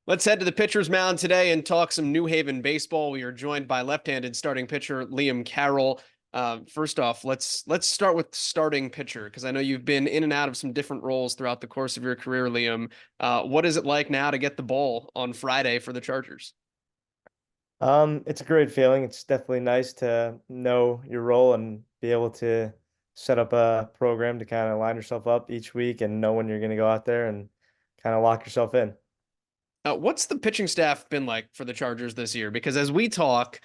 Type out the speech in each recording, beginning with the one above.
Let's head to the pitcher's mound today and talk some New Haven baseball. We are joined by left-handed starting pitcher Liam Carroll. First off, let's start with starting pitcher because I know you've been in and out of some different roles throughout the course of your career, Liam. What is it like now to get the ball on Friday for the Chargers? It's a great feeling. It's definitely nice to know your role and be able to set up a program to kind of line yourself up each week and know when you're going to go out there and kind of lock yourself in. What's the pitching staff been like for the Chargers this year? Because as we talk,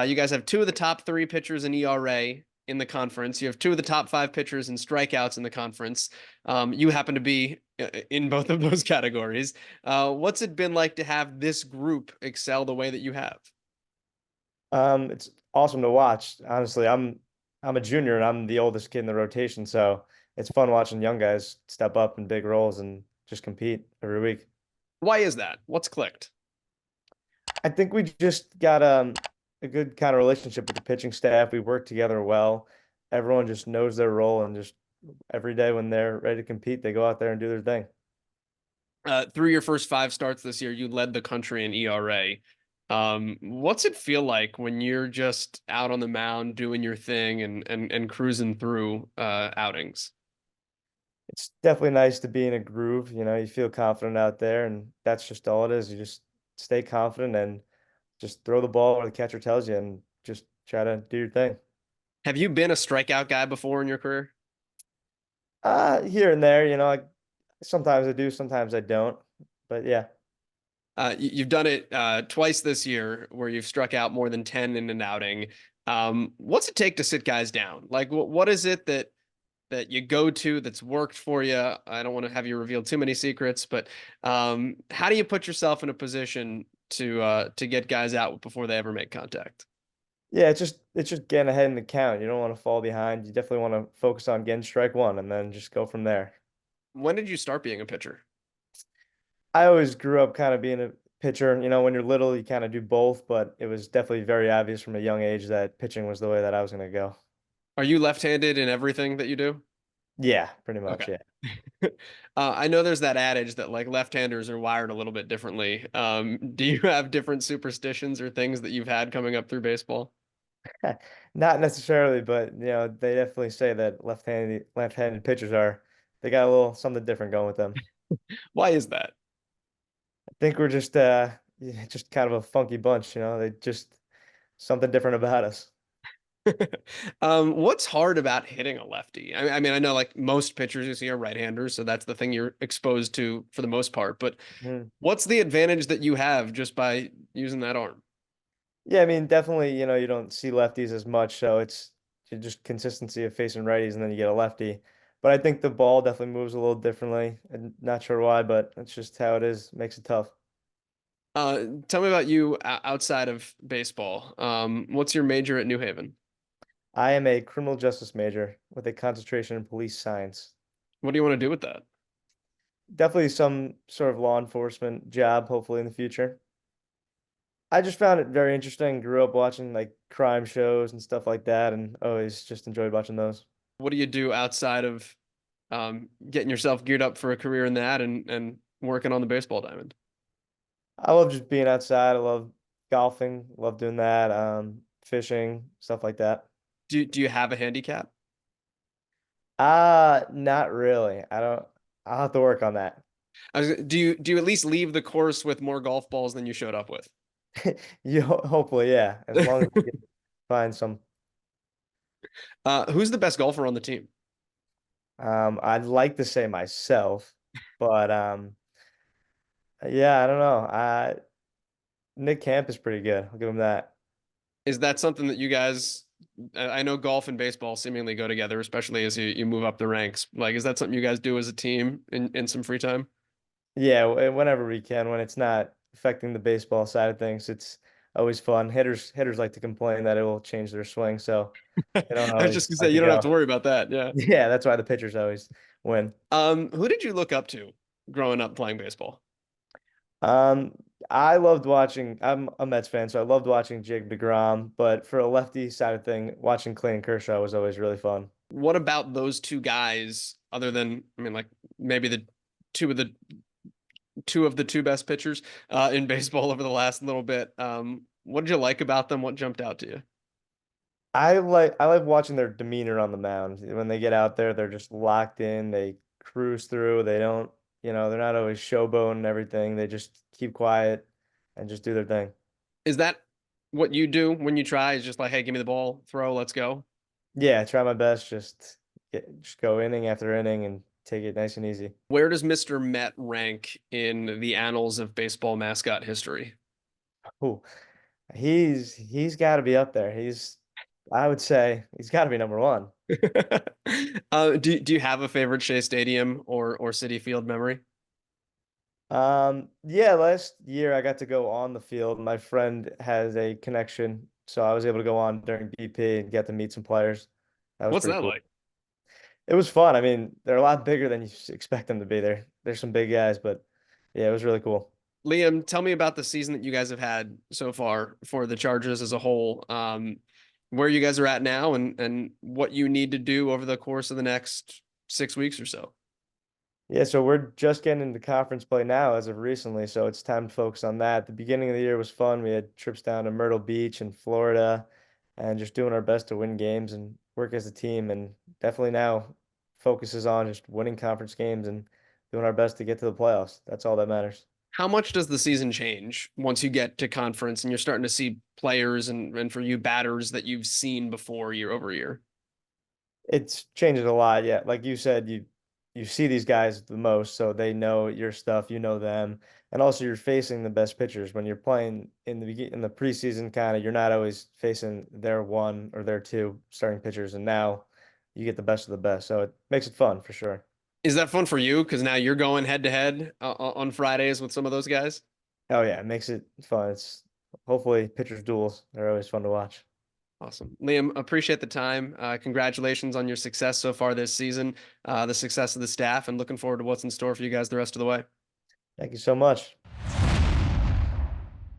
you guys have two of the top three pitchers in ERA in the conference. You have two of the top five pitchers in strikeouts in the conference. You happen to be in both of those categories. What's it been like to have this group excel the way that you have? It's awesome to watch. Honestly, I'm a junior and I'm the oldest kid in the rotation, so it's fun watching young guys step up in big roles and just compete every week. Why is that? What's clicked? I think we just got a good kind of relationship with the pitching staff. We work together well. Everyone just knows their role and just every day when they're ready to compete, they go out there and do their thing. Through your first five starts this year, you led the country in ERA. What's it feel like when you're just out on the mound doing your thing and cruising through outings? It's definitely nice to be in a groove. You know, you feel confident out there, and that's just all it is. You just stay confident and just throw the ball where the catcher tells you and just try to do your thing. Have you been a strikeout guy before in your career? Here and there, sometimes I do, sometimes I don't. But yeah. You've done it twice this year where you've struck out more than 10 in an outing. What's it take to sit guys down? Like, what is it that you go to that's worked for you? I don't want to have you reveal too many secrets, but how do you put yourself in a position to get guys out before they ever make contact? Yeah, it's just getting ahead in the count. You don't want to fall behind. You definitely want to focus on getting strike one and then just go from there. When did you start being a pitcher? I always grew up kind of being a pitcher. You know, when you're little, you kind of do both, but it was definitely very obvious from a young age that pitching was the way that I was going to go. Are you left-handed in everything that you do? Yeah, pretty Okay. much. Yeah. I know there's that adage that like left-handers are wired a little bit differently. Do you have different superstitions or things that you've had coming up through baseball? Not necessarily, but they definitely say that left-handed pitchers they got a little something different going with them. Why is that? I think we're just yeah, just kind of a funky bunch, they just something different about us. What's hard about hitting a lefty? I mean, I know like most pitchers you see are right-handers, so that's the thing you're exposed to for the most part. But Mhm. what's the advantage that you have just by using that arm? Yeah, I mean, definitely, you don't see lefties as much, so it's just consistency of facing righties and then you get a lefty. But I think the ball definitely moves a little differently. I'm not sure why, but that's just how it is. Makes it tough. Tell me about you outside of baseball. What's your major at New Haven? I am a criminal justice major with a concentration in police science. What do you want to do with that? Definitely some sort of law enforcement job, hopefully in the future. I just found it very interesting. Grew up watching like crime shows and stuff like that, and always just enjoyed watching those. What do you do outside of getting yourself geared up for a career in that and working on the baseball diamond? I love just being outside. I love golfing, love doing that, fishing, stuff like that. Do you have a handicap? Not really. I don't. I'll have to work on that. Do you at least leave the course with more golf balls than you showed up with? Hopefully, yeah. As long as we can find some. Who's the best golfer on the team? I'd like to say myself, but yeah, I don't know. Nick Camp is pretty good. I'll give him that. Is that something that you guys? I know golf and baseball seemingly go together, especially as you move up the ranks. Like, is that something you guys do as a team in some free time? Yeah, whenever we can, when it's not affecting the baseball side of things, it's always fun. Hitters like to complain that it will change their swing, so I they don't was just always gonna say like to you don't have to go. worry about that. Yeah. Yeah, that's why the pitchers always win. Who did you look up to growing up playing baseball? Um, I loved watching. I'm a Mets fan, so I loved watching Jacob deGrom. But for a lefty side of thing, watching Clayton Kershaw was always really fun. What about those two guys, other than, I mean, like maybe the two of the two of the two best pitchers in baseball over the last little bit. What did you like about them? What jumped out to you? I like watching their demeanor on the mound. When they get out there, they're just locked in. They cruise through. They don't, they're not always showboating and everything. They just keep quiet and just do their thing. Is that what you do when you try? Is just like, hey, give me the ball, throw, let's go. Yeah, I try my best. Just go inning after inning and take it nice and easy. Where does Mr. Met rank in the annals of baseball mascot history? Ooh, he's got to be up there. I would say he's got to be number one. Do you have a favorite Shea Stadium or City Field memory? Yeah, last year I got to go on the field. My friend has a connection, so I was able to go on during BP and get to meet some players. That was What's pretty that cool. like? It was fun. I mean, they're a lot bigger than you expect them to be. They're some big guys, but yeah, it was really cool. Liam, tell me about the season that you guys have had so far for the Chargers as a whole. Where you guys are at now and what you need to do over the course of the next 6 weeks or so. Yeah, so we're just getting into conference play now as of recently, so it's time to focus on that. The beginning of the year was fun. We had trips down to Myrtle Beach and Florida and just doing our best to win games and work as a team. And definitely now focuses on just winning conference games and doing our best to get to the playoffs. That's all that matters. How much does the season change once you get to conference and you're starting to see players and for you batters that you've seen before year over year? It's changed a lot, yeah. Like you said, you see these guys the most, so they know your stuff, you know them, and also you're facing the best pitchers when you're playing in the preseason. Kind of, you're not always facing their one or their two starting pitchers, and now you get the best of the best, so it makes it fun for sure. Is that fun for you? Because now you're going head to head on Fridays with some of those guys. Oh yeah, it makes it fun. It's hopefully pitchers duels. They're always fun to watch. Awesome. Liam, appreciate the time. Congratulations on your success so far this season, the success of the staff, and looking forward to what's in store for you guys the rest of the way. Thank you so much.